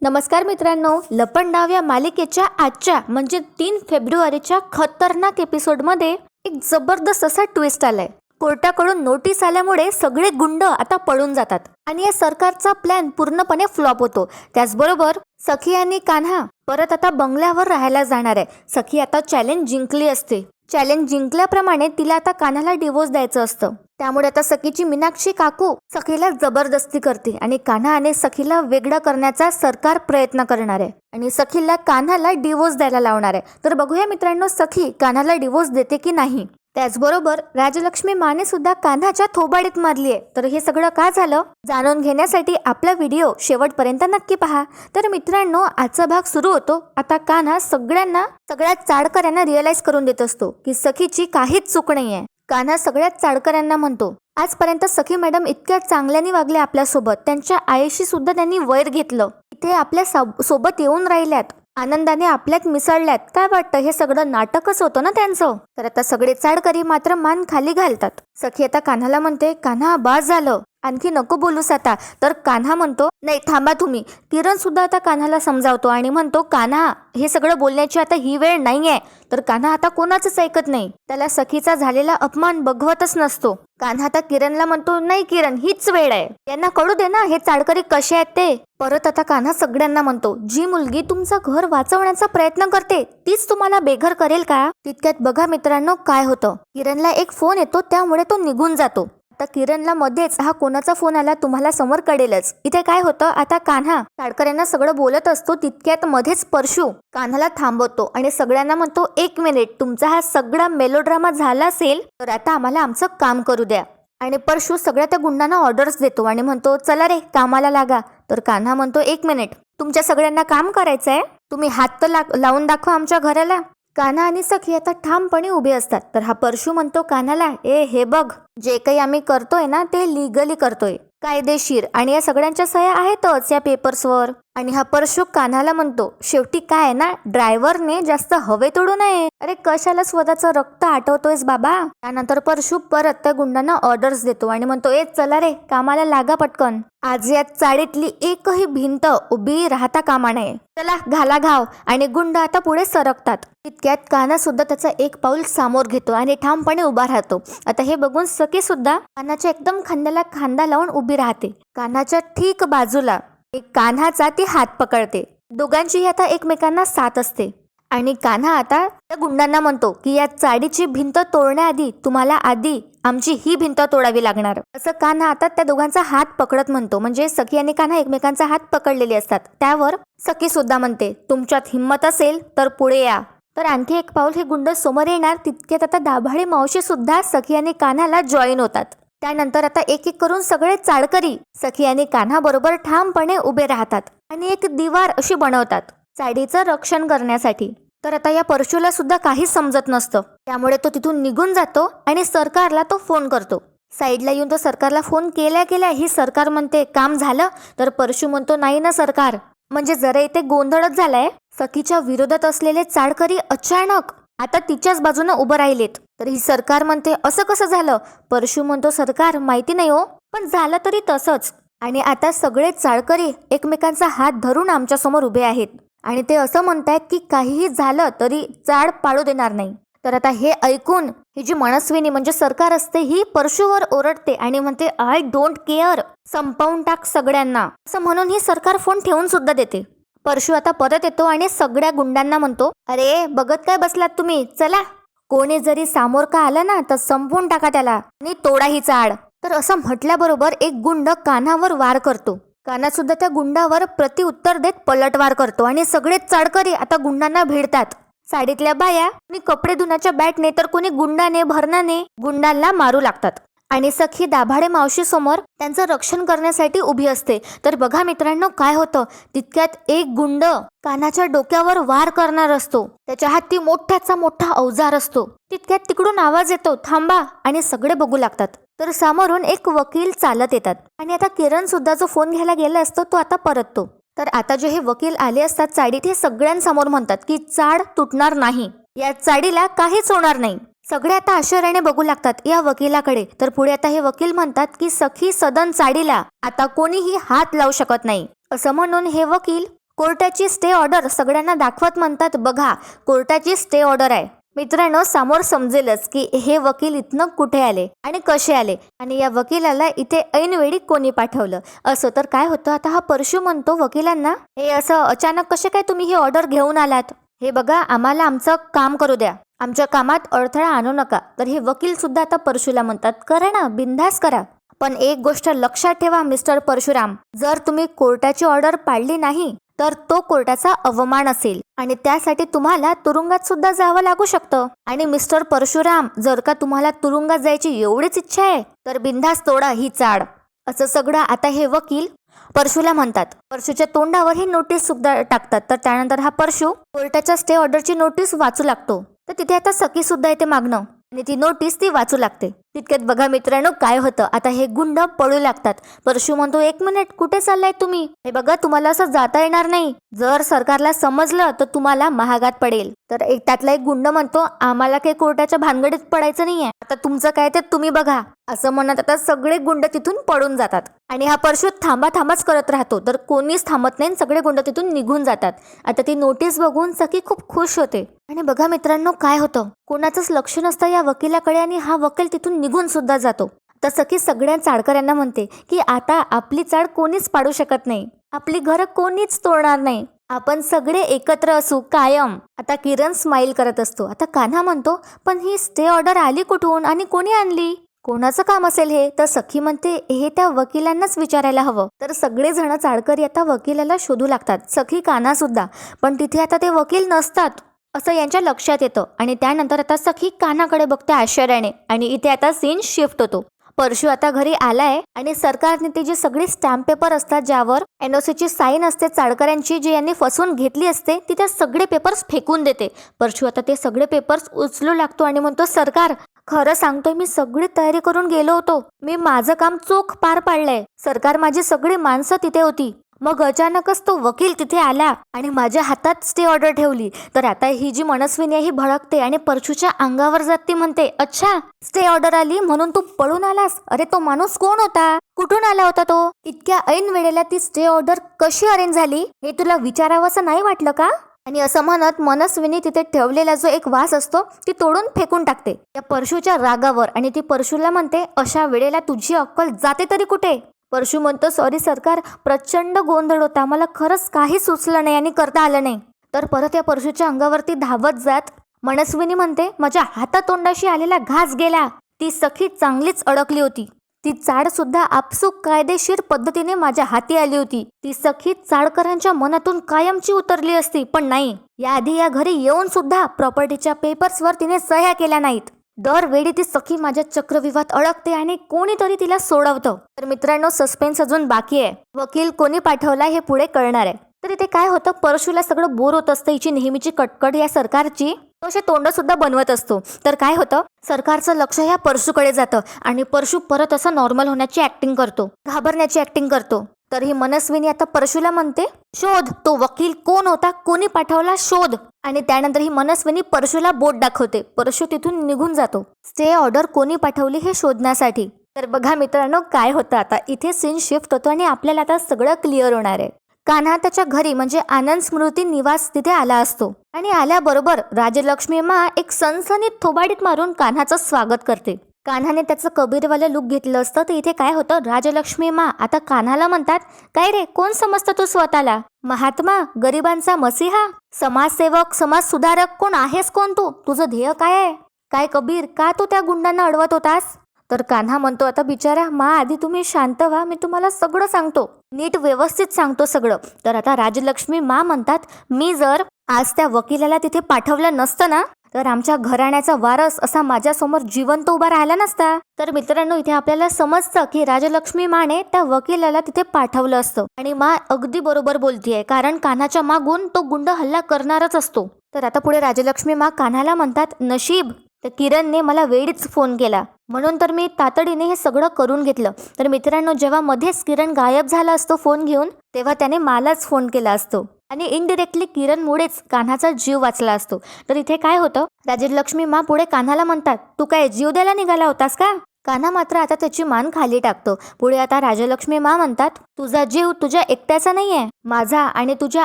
नमस्कार मित्रांनो, लपंडाव या मालिकेच्या आजच्या म्हणजे 3 फेब्रुवारीच्या खतरनाक एपिसोडमध्ये एक जबरदस्त असा ट्विस्ट आलाय. कोर्टाकडून नोटीस आल्यामुळे सगळे गुंड आता पळून जातात आणि या सरकारचा प्लॅन पूर्णपणे फ्लॉप होतो. त्याचबरोबर सखी आणि कान्हा परत आता बंगल्यावर राहायला जाणार आहे. सखी आता चॅलेंज जिंकली असते. चॅलेंज जिंकल्याप्रमाणे तिला आता कान्हाला डिवोर्स द्यायचं असतं. त्यामुळे आता सखीची मीनाक्षी काकू सखीला जबरदस्ती करते आणि कान्हा आणि सखीला वेगळं करण्याचा सरकार प्रयत्न करणार आहे आणि सखीला कान्हाला डिवोर्स द्यायला लावणार आहे. तर बघूया मित्रांनो, सखी कान्हाला डिवोर्स देते की नाही. त्याचबरोबर राजलक्ष्मी माने सुद्धा कान्हाच्या थोबाडीत मारली आहे. तर हे सगळं का झालं जाणून घेण्यासाठी आपला व्हिडिओ शेवटपर्यंत नक्की पहा. तर मित्रांनो, आजचा भाग सुरू होतो. आता कान्हा सगळ्या चाडकऱ्यांना रिअलाइज करून देत असतो की सखीची काहीच चूक नाहीये. कान्हा सगळ्याच चाडकऱ्यांना म्हणतो, आजपर्यंत सखी मॅडम इतक्या चांगल्याने वागले आपल्यासोबत. त्यांच्या आईशी सुद्धा त्यांनी वैर घेतलं. इथे आपल्या सोबत येऊन राहिल्यात, आनंदाने आपल्यात मिसळल्यात. काय वाटतं, हे सगळं नाटकच होतं ना त्यांचं. तर आता सगळे चाडकरी मात्र मान खाली घालतात. सखी आता कान्हाला म्हणते, कान्हा बास झालं, आणखी नको बोलूस आता. तर कान्हा म्हणतो, नाही थांबा तुम्ही. किरण सुद्धा आता कान्हाला समजावतो आणि म्हणतो, कान्हा हे सगळं बोलण्याची आता ही वेळ नाहीये. तर कान्हा आता कोणाचंच ऐकत नाही. त्याला सखीचा झालेला अपमान बघवतच नसतो. कान्हा आता किरणला म्हणतो, नाही किरण, हीच वेळ आहे, यांना कळू दे ना हे चाडकरी कसे आहेत ते. परत आता कान्हा सगळ्यांना म्हणतो, जी मुलगी तुमचं घर वाचवण्याचा प्रयत्न करते तीच तुम्हाला बेघर करेल का. तितक्यात बघा मित्रांनो काय होतं, किरणला एक फोन येतो, त्यामुळे तो निघून जातो. आता किरणला मध्येच हा कोणाचा फोन आला तुम्हाला समोर कळेलच. इथे काय होतं, आता कान्हा चाडकऱ्यांना सगळं बोलत असतो. तितक्यात मध्येच परशू कान्हाला थांबवतो आणि सगळ्यांना म्हणतो, 1 मिनिट, तुमचा हा सगळा मेलोड्रामा झाला असेल तर आता आम्हाला आमचं काम करू द्या. आणि परशू सगळ्या त्या गुंडांना ऑर्डर्स देतो आणि म्हणतो, चला रे कामाला लागा. तर कान्हा म्हणतो, 1 मिनिट, तुमच्या सगळ्यांना काम करायचंय, तुम्ही हात तर लावून दाखवा आमच्या घराला. कान्हा आणि सखी आता ठामपणे उभे असतात. तर हा परशू म्हणतो कान्हाला, हे बघ, जे काही आम्ही करतोय ना ते लिगली करतोय, कायदेशीर, आणि या सगळ्यांच्या सह्या आहेतच या पेपर्सवर. आणि हा परशू कान्हाला म्हणतो, शेवटी काय आहे ना, ड्रायव्हरने जास्त हवे तोडू नये. अरे कशाला स्वतःचं रक्त आठवतोयस बाबा. त्यानंतर परशू परत त्या गुंडांना ऑर्डर्स देतो आणि म्हणतो, चला रे कामाला लागा पटकन. आज या चाळीतली एकही भिंत उभी राहता कामा नये. चला घाला घाव. आणि गुंड आता पुढे सरकतात. तितक्यात कान्हा सुद्धा त्याचा एक पाऊल समोर घेतो आणि ठामपणे उभा राहतो. आता हे बघून सखी सुद्धा कान्हाच्या एकदम खांद्याला खांदा लावून उभी राहते. कान्हाच्या ठीक बाजूला एक कान्हाचा ती हात पकडते. दोघांचीही आता एकमेकांना साथ असते. आणि कान्हा आता त्या गुंडांना म्हणतो की या चाडीची भिंत तोडण्याआधी तुम्हाला आधी आमची ही भिंत तोडावी लागणार. असं कान्हा आता त्या दोघांचा हात पकडत म्हणतो. म्हणजे सखी आणि कान्हा एकमेकांचा हात पकडलेले असतात. त्यावर सखी सुद्धा म्हणते, तुमच्यात हिंमत असेल तर पुढे या. तर आणखी एक पाऊल हे गुंड समोर येणार. तितक्यात आता दाभाडे मावशी सुद्धा सखी आणि कान्हाला जॉईन होतात. त्यानंतर आता एक एक करून सगळे चाडकरी सखी आणि कान्हा बरोबर ठामपणे उभे राहतात आणि एक दिवार अशी बनवतात चाडीचं रक्षण करण्यासाठी. तर आता या परशूला सुद्धा काहीच समजत नसतं. त्यामुळे तो तिथून निघून जातो आणि सरकारला तो फोन करतो. साईडला येऊन तो सरकारला फोन केल्या ही सरकार म्हणते, काम झालं. तर परशू म्हणतो, नाही ना सरकार, म्हणजे जरा इथे गोंधळच झालाय. सखीच्या विरोधात असलेले चाडकरी अचानक आता तिच्याच बाजूने उभं राहिलेत. तर ही सरकार म्हणते, असं कसं झालं. परशू म्हणतो, सरकार माहिती नाही हो, पण झालं तरी तसंच. आणि आता सगळे चाडकरी एकमेकांचा हात धरून आमच्या समोर उभे आहेत आणि ते असं म्हणतायत की काहीही झालं तरी चाड पाळू देणार नाही. तर आता हे ऐकून ही जी मनस्विनी म्हणजे सरकार असते ही परशूवर ओरडते आणि म्हणते, आय डोंट केअर, संपवून टाक सगळ्यांना. असं म्हणून ही सरकार फोन ठेवून सुद्धा देते. परशू आता परत येतो आणि सगळ्या गुंडांना म्हणतो, अरे बघत काय बसलात तुम्ही, चला कोणी जरी सामोर का आलं ना तर संपवून टाका त्याला आणि तोडा ही चाड. तर असं म्हटल्याबरोबर एक गुंड कान्हावर वार करतो. कान्हा सुद्धा त्या गुंडावर प्रतिउत्तर देत पलटवार करतो आणि सगळेच चाडकरी आता गुंडांना भिडतात. साडीतल्या बाया कोणी कपडे धुण्याच्या बॅटने तर कोणी गुंडाने भरणाने गुंडांना मारू लागतात. आणि सखी दाभाडे मावशी समोर त्यांचं रक्षण करण्यासाठी उभी असते. तर बघा मित्रांनो काय होतं, तितक्यात एक गुंड कान्हाच्या डोक्यावर वार करणार असतो. त्याच्या हाती मोठ्याचा मोठा अवजार असतो. तितक्यात तिकडून आवाज येतो, थांबा, आणि सगळे बघू लागतात. तर समोरून एक वकील चालत येतात आणि आता किरण सुद्धा जो फोन घ्यायला गेला असतो तो आता परततो. तर आता जे हे वकील आले असतात चाडीत, हे सगळ्यांसमोर म्हणतात की चाड तुटणार नाही, या चाडीला काहीच होणार नाही. सगळे आता आश्चर्याने बघू लागतात या वकिलाकडे. तर पुढे आता हे वकील म्हणतात की सखी सदन चाडीला आता कोणीही हात लावू शकत नाही. असं म्हणून हे वकील कोर्टाची स्टे ऑर्डर सगळ्यांना दाखवत म्हणतात, बघा कोर्टाची स्टे ऑर्डर आहे. मित्रांनो, समोर समजेलच की हे वकील इथनं कुठे आले आणि कसे आले आणि या वकिलाला इथे ऐनवेळी कोणी पाठवलं. असं तर काय होतं, आता हा परशू म्हणतो वकिलांना, हे असं अचानक कसे काय तुम्ही ही ऑर्डर घेऊन आलात? हे बघा, आम्हाला आमचं काम करू द्या, आमच्या कामात अडथळा आणू नका. तर हे वकील सुद्धा आता परशूला म्हणतात, करा ना, बिनधास्त करा, पण एक गोष्ट लक्षात ठेवा मिस्टर परशुराम, जर तुम्ही कोर्टाची ऑर्डर पाळली नाही तर तो कोर्टाचा अवमान असेल आणि त्यासाठी तुम्हाला तुरुंगात सुद्धा जावं लागू शकतं. आणि मिस्टर परशुराम, जर का तुम्हाला तुरुंगात जायची एवढीच इच्छा आहे तर बिनधास्त तोडा ही चाड. असं सगळं आता हे वकील परशूला म्हणतात. परशूच्या तोंडावर ही नोटीस सुद्धा टाकतात. तर त्यानंतर हा परशू कोर्टाच्या स्टे ऑर्डरची नोटीस वाचू लागतो. तर तिथे आता सखी सुद्धा येते मागणं आणि ती नोटीस ती वाचू लागते. तितक्यात बघा मित्रांनो काय होतं, आता हे गुंड पळू लागतात. परशू म्हणतो, एक मिनिट, कुठे चाललाय तुम्ही? हे बघा, तुम्हाला असं जाता येणार नाही, जर सरकारला समजलं तर तुम्हाला महागात पडेल. तर एक त्यातला एक गुंड म्हणतो, आम्हाला काही कोर्टाच्या भानगडीत पडायचं नाहीये, आता तुमचं काय ते तुम्ही बघा. असं म्हणत आता सगळे गुंड तिथून पळून जातात आणि हा परशू थांबाच करत राहतो. तर कोणीच थांबत नाही, सगळे गुंड तिथून निघून जातात. आता ती नोटीस बघून सखी खूप खुश होते. आणि बघा मित्रांनो काय होतं, कोणाचंच लक्ष नसतं या वकिलाकडे आणि हा वकील तिथून निघून सुद्धा जातो. तर सखी सगळ्या चाडकऱ्यांना म्हणते की आता आपली चाड कोणीच पाडू शकत नाही, आपली घरं कोणीच तोडणार नाही, आपण सगळे एकत्र असू कायम. आता किरण स्माइल करत असतो. आता कान्हा म्हणतो, पण ही स्टे ऑर्डर आली कुठून आणि कोणी आणली, कोणाचं काम असेल हे? तर सखी म्हणते, हे त्या वकिलांनाच विचारायला हवं. तर सगळे जण चाडकरी आता वकिलाला शोधू लागतात, सखी कान्हा सुद्धा. पण तिथे आता ते वकील नसतात असं यांच्या लक्षात येतं आणि त्यानंतर आता सखी कान्हाकडे बघते आश्चर्याने आणि इथे आता सीन शिफ्ट होतो. परशू आता घरी आलाय आणि सरकारने ते जे सगळे स्टॅम्प पेपर असतात ज्यावर एनओसीची साईन असते चाडकऱ्यांची, जी यांनी फसवून घेतली असते, ती त्या सगळे पेपर्स फेकून देते. परशू आता ते सगळे पेपर्स उचलू लागतो आणि म्हणतो, सरकार खरं सांगतोय, मी सगळी तयारी करून गेलो होतो, मी माझं काम चोख पार पाडलंय. सरकार, माझी सगळी माणसं तिथे होती, मग अचानकच तो वकील तिथे आला आणि माझ्या हातात स्टे ऑर्डर ठेवली. तर आता ही जी मनस्विनी आहे ही भडकते आणि परशूच्या अंगावर जात. ती म्हणते, अच्छा स्टे ऑर्डर आली म्हणून तू पळून आलास? अरे तो माणूस कोण होता, कुठून आला होता तो? इतक्या ऐन वेळेला ती स्टे ऑर्डर कशी अरेंज झाली हे तुला विचारावंसं नाही वाटलं का? आणि असं म्हणत मनस्विनी तिथे ठेवलेला जो एक वास असतो ती तोडून फेकून टाकते त्या परशूच्या रागावर आणि ती परशूला म्हणते, अशा वेळेला तुझी अक्कल जाते तरी कुठे? परशू म्हणतो, सॉरी सरकार, प्रचंड गोंधळ होता, मला खरंच काही सुचलं नाही आणि करता आलं नाही. तर परत या परशूच्या अंगावरती धावत जात मनस्विनी म्हणते, माझ्या हातातोंडाशी आलेला घास गेला. ती सखी चांगलीच अडकली होती, ती चाड सुद्धा आपसूक कायदेशीर पद्धतीने माझ्या हाती आली होती. ती सखी चाडकरांच्या मनातून कायमची उतरली असती, पण नाही, याआधी या घरी येऊन सुद्धा प्रॉपर्टीच्या पेपर्सवर तिने सह्या केल्या नाहीत. दरवेळी ती सखी माझ्या चक्रव्यूहात अडकते आणि कोणीतरी तिला सोडवतं. तर मित्रांनो, सस्पेन्स अजून बाकी आहे, वकील कोणी पाठवला हे पुढे कळणार आहे. तर इथे काय होतं, परशूला सगळं बोर होत असतं, हिची नेहमीची कटकट या सरकारची, तो असे तोंड सुद्धा बनवत असतो. तर काय होतं, सरकारचं लक्ष ह्या परशूकडे जातं आणि परशू परत असं नॉर्मल होण्याची ऍक्टिंग करतो, घाबरण्याची ऍक्टिंग करतो. तर ही मनस्विनी आता परशूला म्हणते, शोध, तो वकील कोण होता, कोणी पाठवला, शोध. आणि त्यानंतर ही मनस्विनी परशूला बोट दाखवते. परशू तिथून निघून जातो स्टे ऑर्डर कोणी पाठवली हे शोधण्यासाठी. तर बघा मित्रांनो काय होतं, आता इथे सीन शिफ्ट होतो आणि आपल्याला आता सगळं क्लिअर होणार आहे. कान्हा त्याच्या घरी म्हणजे आनंद स्मृती निवास तिथे आला असतो आणि आल्याबरोबर राजलक्ष्मी मा एक सनसनीत थोबाडीत मारून कान्हाचं स्वागत करते. कान्हाने त्याचं कबीरवालं लुक घेतलं असतं. तर इथे काय होतं, राजलक्ष्मी मा आता कान्हाला म्हणतात, काय रे, कोण समजतं तू स्वतःला? महात्मा, गरिबांचा मसीहा, समाजसेवक, समाज सुधारक, कोण आहेस, कोण तू? तुझं ध्येय काय आहे? काय कबीर, का तू त्या गुंडांना अडवत होतास? तर कान्हा म्हणतो, आता बिचारा मा, आधी तुम्ही शांत व्हा, मी तुम्हाला सगळं सांगतो, नीट व्यवस्थित सांगतो सगळं. तर आता राजलक्ष्मी मा म्हणतात, मी जर आज त्या वकिलाला तिथे पाठवलं नसतं ना, तर आमच्या घराण्याचा वारस असा माझ्यासमोर जिवंत उभा राहिला नसता. तर मित्रांनो, इथे आपल्याला समजतं की राजलक्ष्मी माने त्या वकिलाला तिथे पाठवलं असतं आणि मा अगदी बरोबर बोलतीये, कारण कान्हाच्या मागून तो गुंड हल्ला करणारच असतो. तर आता पुढे राजलक्ष्मी मा कान्हाला म्हणतात, नशीब तर किरणने मला वेळीच फोन केला, म्हणून तर मी तातडीने हे सगळं करून घेतलं. तर मित्रांनो, जेव्हा मध्येच किरण गायब झाला असतो फोन घेऊन, तेव्हा त्याने मलाच फोन केला असतो आणि इनडिरेक्टली किरणमुळेच कान्हाचा जीव वाचला असतो. तर इथे काय होतं, राजलक्ष्मी मा पुढे कान्हाला म्हणतात, तू काय जीव द्यायला निघाला होतास का? कान्हा मात्र आता त्याची मान खाली टाकतो. पुढे आता राजलक्ष्मी मा म्हणतात, तुझा जीव तुझ्या एकट्याचा नाहीये, माझा आणि तुझ्या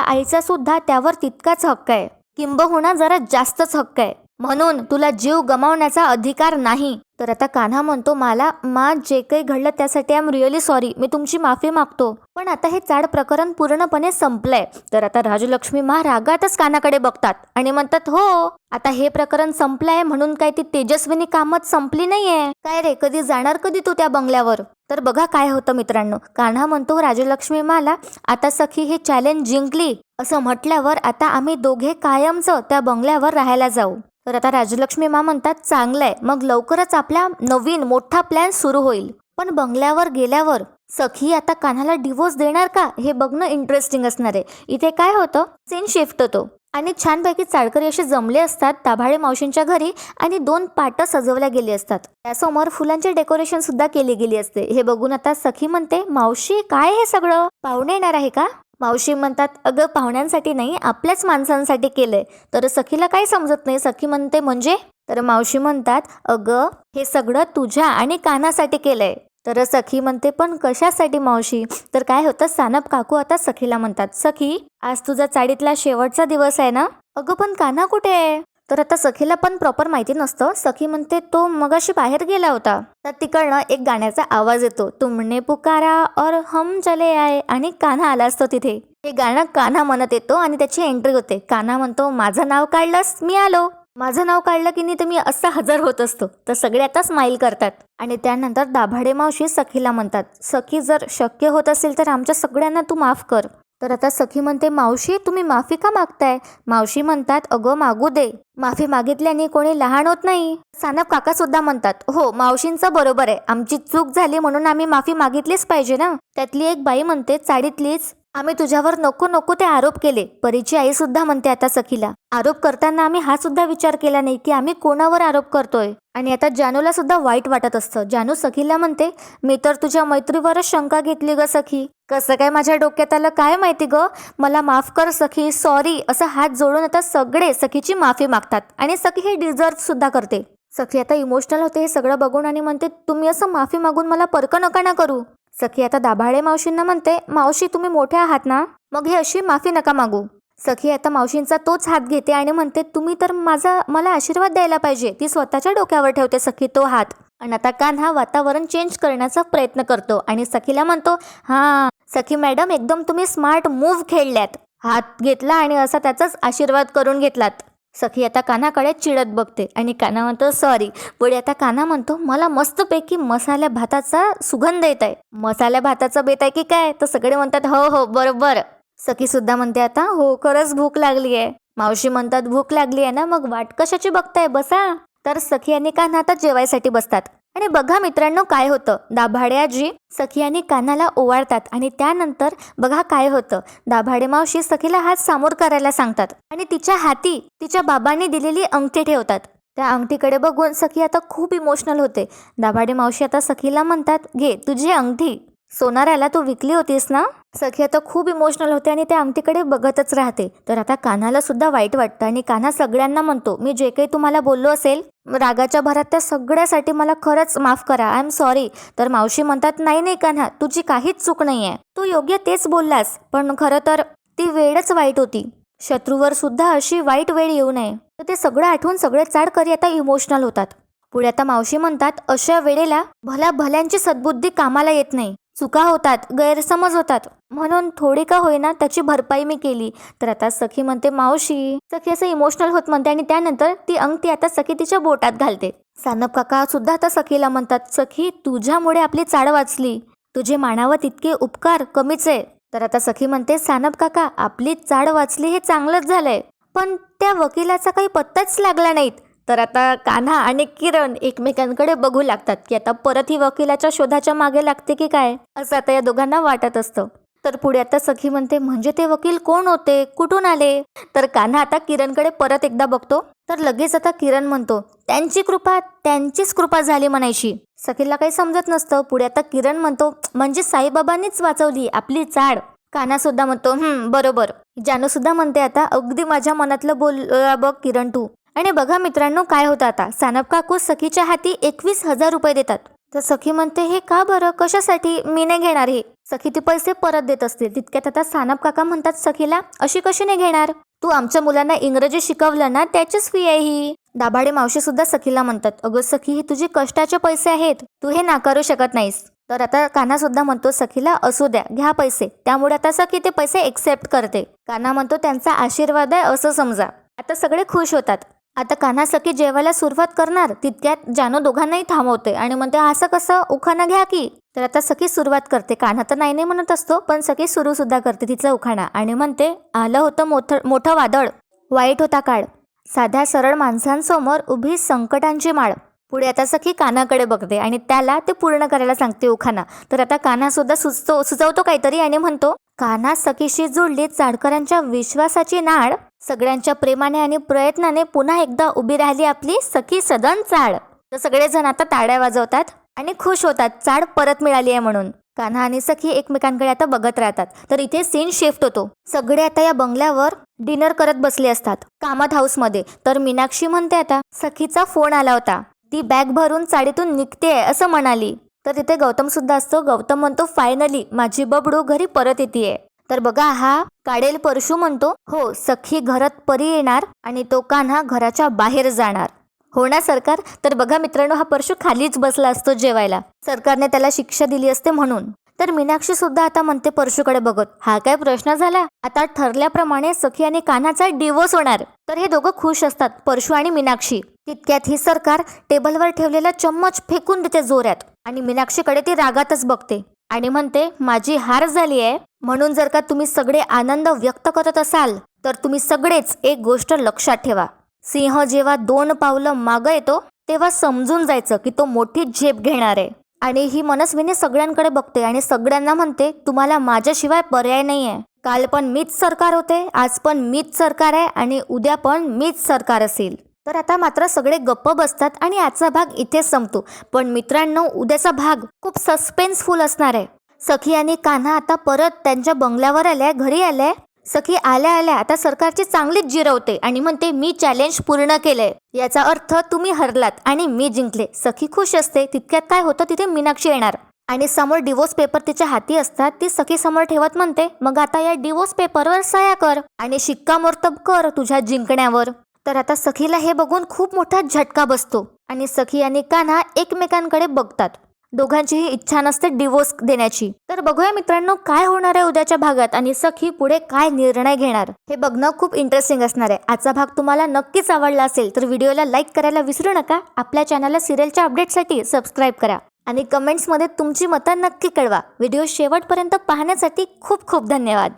आईचा सुद्धा त्यावर तितकाच हक्क आहे, किंबहुना जरा जास्तच हक्क आहे. म्हणून तुला जीव गमावण्याचा अधिकार नाही. तर आता कान्हा म्हणतो, मला जे काही घडलं त्यासाठी आय एम रिअली सॉरी, मी तुमची माफी मागतो. पण आता हे चाड प्रकरण पूर्णपणे संपलंय. तर आता राजलक्ष्मी मा रागातच कान्हाकडे बघतात आणि म्हणतात, हो आता हे प्रकरण संपलंय म्हणून काय ती तेजस्विनी कामत संपली नाहीये काय रे, कधी जाणार कधी तू त्या बंगल्यावर. तर बघा काय होतं मित्रांनो, कान्हा म्हणतो राजलक्ष्मी माला, आता सखी हे चॅलेंज जिंकली असं म्हटल्यावर आता आम्ही दोघे कायमचं त्या बंगल्यावर राहायला जाऊ. तर आता राजलक्ष्मी मा म्हणतात, चांगलंय, मग लवकरच आपला नवीन मोठा प्लॅन सुरू होईल. पण बंगल्यावर गेल्यावर सखी आता कान्हाला डिवोर्स देणार का हे बघणं इंटरेस्टिंग असणार आहे. इथे काय होतं, सीन शिफ्ट होतो आणि छानपैकी चाळकरी असे जमले असतात दाभाडे मावशींच्या घरी आणि 2 पाटं सजवल्या गेली असतात. त्यासमोर फुलांचे डेकोरेशन सुद्धा केली गेली असते. हे बघून आता सखी म्हणते, मावशी काय हे सगळं, पाहुणे येणार आहे का? मावशी म्हणतात, अगं पाहुण्यांसाठी नाही, आपल्याच माणसांसाठी केलंय. तर सखीला काही समजत नाही. सखी म्हणते, म्हणजे? तर मावशी म्हणतात, अगं हे सगळं तुझ्या आणि कान्हासाठी केलंय. तर सखी म्हणते, पण कशासाठी मावशी? तर काय होतं, सानप काकू आता सखीला म्हणतात, सखी आज तुझा चाळीतला शेवटचा दिवस आहे ना? अगं पण कान्हा कुठे आहे? तर आता सखीला पण प्रॉपर माहिती नसतं. सखी म्हणते, तो मगाशी बाहेर गेला होता. तर तिकडनं एक गाण्याचा आवाज येतो, तुमने पुकारा और हम चले आए, आणि कान्हा आला असतो तिथे. हे गाणं कान्हा म्हणत येतो आणि त्याची एंट्री होते. कान्हा म्हणतो, माझं नाव काढलंस मी आलो, माझं नाव काढलं की नाही तर मी असा हजर होत असतो. तर सगळे आता स्माईल करतात आणि त्यानंतर दाभाडे मावशी सखीला म्हणतात, सखी जर शक्य होत असेल तर आमच्या सगळ्यांना तू माफ कर. तर आता सखी म्हणते, मावशी तुम्ही माफी का मागताय? मावशी म्हणतात, अगं मागू दे, माफी मागितल्याने कोणी लहान होत नाही. सानप काका सुद्धा म्हणतात, हो मावशींचं बरोबर आहे, आमची चूक झाली म्हणून आम्ही माफी मागितलीच पाहिजे ना. त्यातली एक बाई म्हणते, चाळीतलीच, आम्ही तुझ्यावर नको नको ते आरोप केले. परीची आई सुद्धा म्हणते आता सखीला, आरोप करताना आम्ही हा सुद्धा विचार केला नाही की आम्ही कोणावर आरोप करतोय. आणि आता जानूला सुद्धा वाईट वाटत असतं. जानू सखीला म्हणते, मी तर तुझ्या मैत्रीवरच शंका घेतली ग सखी, कसं काय माझ्या डोक्यात आलं काय माहिती ग, मला माफ कर सखी, सॉरी, असं हात जोडून आता सगळे सखीची माफी मागतात आणि सखी हे डिझर्व सुद्धा करते. सखी आता इमोशनल होते हे सगळं बघून आणि म्हणते, तुम्ही असं माफी मागून मला परक नका ना करू. सखी आता दाभाडे मावशींना म्हणते, मावशी तुम्ही मोठ्या आहात ना, मग हे अशी माफी नका मागू. सखी आता मावशींचा तोच हात घेते आणि म्हणते, तुम्ही तर मला आशीर्वाद द्यायला पाहिजे. ती स्वतःच्या डोक्यावर ठेवते सखी तो हात. आणि आता कान्हा वातावरण चेंज करण्याचा प्रयत्न करतो आणि सखीला म्हणतो, हा सखी मॅडम एकदम तुम्ही स्मार्ट मूव्ह खेळल्यात. हात घेतला आणि असा त्याचाच आशीर्वाद करून घेतलात. सखी आता कान्हाकडे चिडत बघते आणि कान्हा म्हणतो, सॉरी. पुढे आता कान्हा म्हणतो, मला मस्तपैकी मसाल्या भाताचा सुगंध येत आहे. मसाल्या भाताचा बेत आहे की काय? तर सगळे म्हणतात, हो हो बरोबर. सखी सुद्धा म्हणते आता, हो खरंच भूक लागली आहे. मावशी म्हणतात, भूक लागली आहे ना, मग वाट कशाची बघताय, बसा. तर सखी आणि कान्हा आता जेवायसाठी बसतात आणि बघा मित्रांनो काय होतं, दाभाडे आजी सखी आणि कान्हाला ओवाळतात आणि त्यानंतर बघा काय होतं, दाभाडे मावशी सखीला हात सामोर करायला सांगतात आणि तिच्या हाती तिच्या बाबांनी दिलेली अंगठी ठेवतात. त्या अंगठीकडे बघून सखी आता खूप इमोशनल होते. दाभाडे मावशी आता सखीला म्हणतात, घे तुझी अंगठी, सोनाराला तू विकली होतीस ना. सखी आता खूप इमोशनल होते आणि त्या अंगठीकडे बघतच राहते. तर आता कान्हाला सुद्धा वाईट वाटतं आणि कान्हा सगळ्यांना म्हणतो, मी जे काही तुम्हाला बोललो असेल रागाच्या भरात त्या सगळ्यासाठी मला खरंच माफ करा, आय एम सॉरी. तर मावशी म्हणतात, नाही नाही कान्हा, तुझी काहीच चूक नाहीये, तू योग्य तेच बोललास, पण खरं तर ती वेळच वाईट होती. शत्रूवर सुद्धा अशी वाईट वेळ येऊ नये. तर ते सगळं आठवून सगळे चाडकरी आता इमोशनल होतात. पुढे आता मावशी म्हणतात, अशा वेळेला भल्यांची सद्बुद्धी कामाला येत नाही, चुका होतात, गैरसमज होतात, म्हणून थोडी का होईना त्याची भरपाई मी केली. तर आता सखी म्हणते, मावशी. सखी असं इमोशनल होत म्हणते आणि त्यानंतर ती अंगठी आता सखी तिच्या बोटात घालते. सानप काका सुद्धा आता सखीला म्हणतात, सखी तुझ्यामुळे आपली चाड वाचली, तुझे मानावं तितके उपकार कमीच आहे. तर आता सखी म्हणते, सानप काका आपली चाड वाचली हे चांगलंच झालंय, पण त्या वकिलाचा काही पत्ताच लागला नाहीत. तर आता कान्हा आणि किरण एकमेकांकडे बघू लागतात की आता परत ही वकिलाच्या शोधाच्या मागे लागते की काय, असं आता या दोघांना वाटत असतं. तर पुढे आता सखी म्हणते, म्हणजे ते वकील कोण होते, कुठून आले? तर कान्हा आता किरणकडे परत एकदा बघतो. तर लगेच आता किरण म्हणतो, त्यांचीच कृपा झाली म्हणायची. सखीला काही समजत नसतं. पुढे आता किरण म्हणतो, म्हणजे साईबाबांनीच वाचवली आपली चाड. कान्हा सुद्धा म्हणतो, बरोबर. जानू सुद्धा म्हणते, आता अगदी माझ्या मनातलं बोल बघ किरण तू. आणि बघा मित्रांनो काय होतं आता, सानप काकू सखीच्या हाती 21,000 रुपये देतात. तर सखी म्हणते हे का बरं, कशासाठी, मी नाही घेणार हे. सखी ते पैसे परत देत असते. तितक्यात आता सानप काका म्हणतात सखीला, अशी कशी नाही घेणार, तू आमच्या मुलांना इंग्रजी शिकवलं ना, त्याचीच फी आहे ही. दाभाडे मावशी सुद्धा सखीला म्हणतात, अगं सखी हे तुझे कष्टाचे पैसे आहेत, तू हे नाकारू शकत नाहीस. तर आता कान्हा सुद्धा म्हणतो सखीला, असू द्या, घ्या पैसे. त्यामुळे आता सखी ते पैसे एक्सेप्ट करते. कान्हा म्हणतो त्यांचा आशीर्वाद आहे असं समजा. आता सगळे खुश होतात. आता कान्हा सखी जेवायला सुरुवात करणार तितक्यात जानू दोघांनाही थांबवते आणि म्हणते, असं कसं, उखाणा घ्या की. तर आता सखी सुरुवात करते. कान्हा तर नाही म्हणत असतो, पण सखी सुरू सुद्धा करते तिचा उखाणा आणि म्हणते, आलं होतं मोठं वादळ, वाईट होता काळ, साध्या सरळ माणसांसमोर उभी संकटांची माळ. पुढे आता सखी कान्हाकडे बघते आणि त्याला ते पूर्ण करायला सांगते उखाणा. तर आता कान्हा सुद्धा सुचवतो काहीतरी आणि म्हणतो, कान्हा सखीशी जुळली चाडकरांच्या विश्वासाची नाळ, सगळ्यांच्या प्रेमाने आणि प्रयत्नाने पुन्हा एकदा उभी राहिली आपली सखी सदन चाळ. तर सगळेजण आता टाळ्या वाजवतात आणि खुश होतात, चाड परत मिळाली आहे म्हणून. कान्हा आणि सखी एकमेकांकडे आता बघत राहतात. तर इथे सीन शिफ्ट होतो. सगळे आता या बंगल्यावर डिनर करत बसले असतात कामत हाऊसमध्ये. तर मीनाक्षी म्हणते, आता सखीचा फोन आला होता, ती बॅग भरून चाळीतून निघते असं म्हणाली. तर तिथे गौतम सुद्धा असतो. गौतम म्हणतो, फायनली माझी बबडू घरी परत येते. तर बघा, हा काढेल परशू म्हणतो, हो सखी घरात परी येणार आणि तो कान्हा घराच्या बाहेर जाणार. हो ना सरकार. तर बघा मित्रांनो, हा परशू खालीच बसला असतो जेवायला, सरकारने त्याला शिक्षा दिली असते म्हणून. तर मीनाक्षी सुद्धा आता म्हणते परशूकडे बघत, हा काय प्रश्न झाला, आता ठरल्याप्रमाणे सखी आणि कान्हाचा डिवोर्स होणार. तर हे दोघं खुश असतात, परशू आणि मीनाक्षी. तितक्यात ही सरकार टेबलवर ठेवलेला चम्मच फेकून देते जोरात आणि मीनाक्षीकडे ती रागातच बघते आणि म्हणते, माझी हार झाली आहे म्हणून जर का तुम्ही सगळे आनंद व्यक्त करत असाल तर तुम्ही सगळेच एक गोष्ट लक्षात ठेवा, सिंह जेव्हा 2 पावलं मागं येतो तेव्हा समजून जायचं की तो मोठी झेप घेणार आहे. आणि ही मनस्विनी सगळ्यांकडे बघते आणि सगळ्यांना म्हणते, तुम्हाला माझ्याशिवाय पर्याय नाहीये. काल पण मीच सरकार होते, आज पण मीच सरकार आहे आणि उद्या पण मीच सरकार असेल. तर आता मात्र सगळे गप्प बसतात आणि आजचा भाग इथेच संपतो. पण मित्रांनो, उद्याचा भाग खूप सस्पेन्सफुल असणार आहे. सखी आणि कान्हा आता परत त्यांच्या बंगल्यावर आल्या, घरी आल्या. सखी आल्या आल्या आता सरकारची चांगलीच जिरवते आणि म्हणते, मी चॅलेंज पूर्ण केलंय, याचा अर्थ तुम्ही हरलात आणि मी जिंकले. सखी खुश असते. तितक्यात काय होतं, तिथे मीनाक्षी येणार आणि समोर डिवोर्स पेपर तिच्या हाती असतात. ती सखी समोर ठेवत म्हणते, मग आता या डिवोर्स पेपरवर सह्या कर आणि शिक्कामोर्तब कर तुझ्या जिंकण्यावर. तर आता सखीला हे बघून खूप मोठा झटका बसतो आणि सखी आणि कान्हा एकमेकांकडे बघतात. दोघांचीही इच्छा नसते डिवोर्स देण्याची. तर बघूया मित्रांनो, काय होणार आहे उद्याच्या भागात आणि सखी पुढे काय निर्णय घेणार हे बघणं खूप इंटरेस्टिंग असणार आहे. आजचा भाग तुम्हाला नक्कीच आवडला असेल तर व्हिडिओला लाईक करायला विसरू नका. आपल्या चॅनलला सिरियलच्या अपडेटसाठी सबस्क्राईब करा आणि कमेंट्समध्ये तुमची मतं नक्की कळवा. व्हिडिओ शेवटपर्यंत पाहण्यासाठी खूप खूप धन्यवाद.